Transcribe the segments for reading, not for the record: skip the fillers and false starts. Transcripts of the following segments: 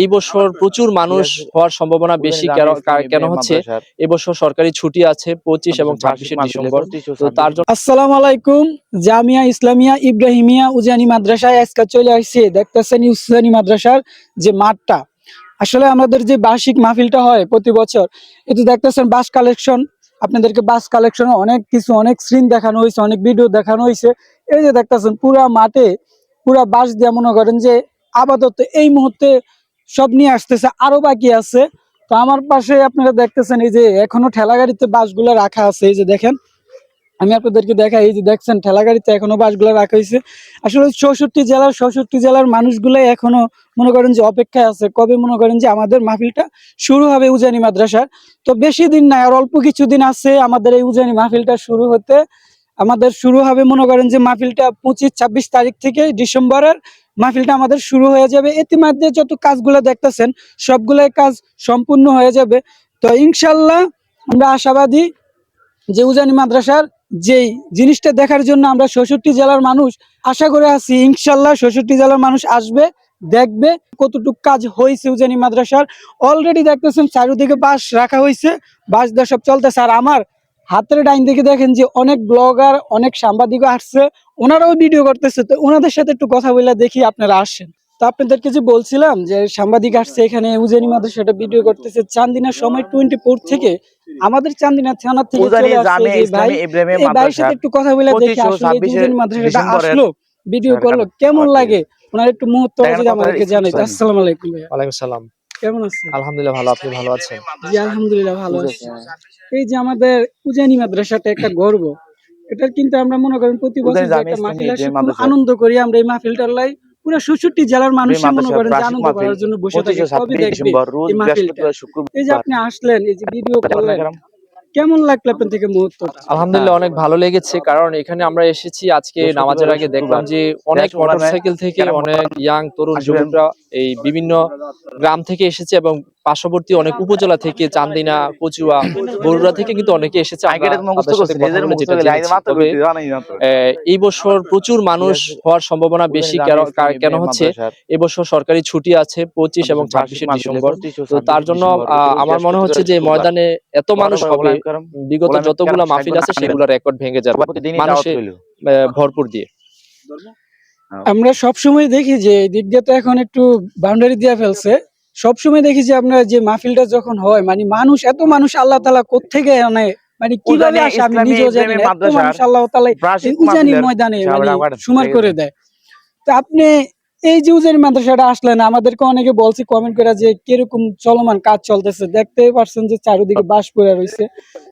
এই বছর প্রচুর মানুষ হওয়ার সম্ভাবনা বেশি। কেন হচ্ছে এবছর সরকারি ছুটি আছে 25 এবং 26শে ডিসেম্বর। তো তার জন্য আসসালামু আলাইকুম। জামিয়া ইসলামিয়া ইব্রাহিমিয়া উজানি মাদ্রাসায় আজকে চলে আসছি। দেখতেছেন উজানি মাদ্রাসার যে মাঠটা, আসলে আমাদের যে বার্ষিক মাহফিলটা হয় প্রতি বছর, এতে দেখতেছেন বাস কালেকশন, আপনাদেরকে বাস কালেকশনে অনেক কিছু, অনেক সিন দেখানো হয়েছে, অনেক ভিডিও দেখানো হয়েছে। এই যে দেখতেছেন পুরা মাঠে পুরা বাস দিয়ে মনে করেন যে আপাতত এই মুহূর্তে সব নিয়ে আসতেছে, আরো বাকি আছে। তো আমার পাশে আপনারা দেখতেছেন এই যে এখনো ঠেলা গাড়িতে বাসগুলো রাখা আছে। এই যে দেখেন, আমি আপনাদেরকে দেখাই, এই যে দেখছেন ঠেলা গাড়িতে এখনো বাসগুলো রাখা হয়েছে। আসলে 64 জেলার মানুষগুলাই এখনো মনে করেন যে অপেক্ষায় আছে, কবে মনে করেন যে আমাদের মাহফিলটা শুরু হবে উজানি মাদ্রাসার। তো বেশি দিন নাই, আর অল্প কিছুদিন আছে আমাদের এই উজানি মাহফিলটা শুরু হতে। আমাদের শুরু হবে মনে করেন যে মাহফিলটা 25-26 তারিখ থেকে ডিসেম্বরের মাহফিলটা আমাদের শুরু হয়ে যাবে। ইতিমধ্যে যত কাজগুলো দেখতেছেন সবগুলাই কাজ সম্পূর্ণ হয়ে যাবে। তো ইনশাল্লাহ আমরা আশাবাদী যে উজানি মাদ্রাসার যেই জিনিসটা দেখার জন্য আমরা 64 জেলার মানুষ আশা করে আছি, ইনশাল্লাহ 64 জেলার মানুষ আসবে, দেখবে কতটুকু কাজ হয়েছে উজানি মাদ্রাসার। অলরেডি দেখতেছেন চারিদিকে বাস রাখা হয়েছে, বাস দিয়ে সব চলতেছে। আর আমার হাতের ডাইন দিকে দেখেন যে অনেক ব্লগার, অনেক সাংবাদিকও আসছে, ওনারাও ভিডিও করতেছে। তো ওনাদের সাথে একটু কথা বলে দেখি, আপনারা আসেন। তো আপনাদেরকে যে বলছিলাম যে সাংবাদিক আসছে এখানে উজানি মাদ্রাসাটা ভিডিও করতেছে, চান্দিনার সময় 24 থেকে আমাদের চান্দিনা থানা থেকে চলে আসছে যে ভাই, এই ভাইয়ের সাথে একটু কথা বলে দেখি আসলে এই উজানি মাদ্রাসাটা আসলো, ভিডিও করলো, কেমন লাগে ওনার একটু মুহূর্ত যদি আমাদেরকে জানাই। আসসালামু আলাইকুম ভাইয়া। ওয়ালাইকুম সালাম। কেমন আছেন? আলহামদুলিল্লাহ ভালো, আপনি ভালো আছেন? জি আলহামদুলিল্লাহ ভালো আছি। এই যে আমাদের উজানি মাদ্রাসাটা একটা গর্ব, এটার কিন্তু আমরা মনে করেন প্রতি বছর যে একটা মাহফিল আসে খুব আনন্দ করি আমরা। এই মাহফিলটার লাই পুরো 64 জেলার মানুষই মনে করেন যে আনন্দ করার জন্য বসে থাকে, কবে দেখবে এই মাহফিলটা। এই যে আপনি আসলেন, এই যে ভিডিও করলেন, কেমন লাগলো আপনার থেকে মুহূর্ত? আলহামদুলিল্লাহ অনেক ভালো লেগেছে, কারণ এখানে আমরা এসেছি আজকে নামাজের আগে, দেখলাম যে অনেক মোটরসাইকেল থেকে অনেক ইয়াং তরুণ যুবকরা এই বিভিন্ন গ্রাম থেকে এসেছে এবং পার্শ্ববর্তী অনেক উপজেলা থেকে, চান্দিনা, কচুয়া, বরুড়া থেকে কিন্তু অনেকে এসেছে। আমরা তাদের সাথে কথা বলে যেটা জেনেছি, তবে এই বছর প্রচুর মানুষ হওয়ার সম্ভাবনা বেশি। কেন হচ্ছে এবছর সরকারি ছুটি আছে 25 এবং 26শে ডিসেম্বর। তো তার জন্য আমার মনে হচ্ছে যে ময়দানে এত মানুষ হবে, বিগত যতগুলা মাহফিল আছে সেগুলা রেকর্ড ভেঙে যাবে মানুষে ভরপুর দিয়ে। আমরা সবসময় দেখি যে দিক দিয়ে তো এখন একটু বাউন্ডারি দিয়ে ফেলছে। সবসময় দেখি যে আপনার যে মাহফিলটা যখন হয়, মানে মানুষ, এত মানুষ আল্লাহ তাআলা কোত্থেকে আনে, মানে কিভাবে আসে আমি নিজেও জানি না। এত মানুষ আল্লাহ তাআলা এই উজানি ময়দানে মানে সুমার করে দেয়। তো আপনি এই যে উজানি মাদ্রাসাটা আসলেন, আমাদেরকে অনেকে বলছে কমেন্ট করে যে কিরকম চলমান কাজ চলতেছে, দেখতেই পারছেন যে চারিদিকে বাস পড়ে রয়েছে।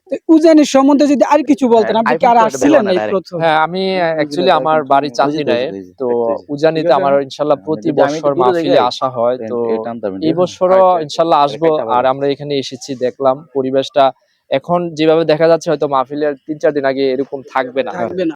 তো উজানির সম্বন্ধে যদি আর কিছু বলতেন, আপনি কি আর আসছিলেন এই প্রথম? হ্যাঁ, আমি অ্যাকচুয়ালি আমার বাড়ি চান্দিনায়। তো উজানিতে আমার ইনশাল্লাহ প্রতি বছর মাহফিলে আসা হয়। তো এই বছরও ইনশাল্লাহ আসবো। আর আমরা এখানে এসেছি, দেখলাম পরিবেশটা এখন যেভাবে দেখা যাচ্ছে হয়তো মাহফিলের 3-4 দিন আগে এরকম থাকবে না।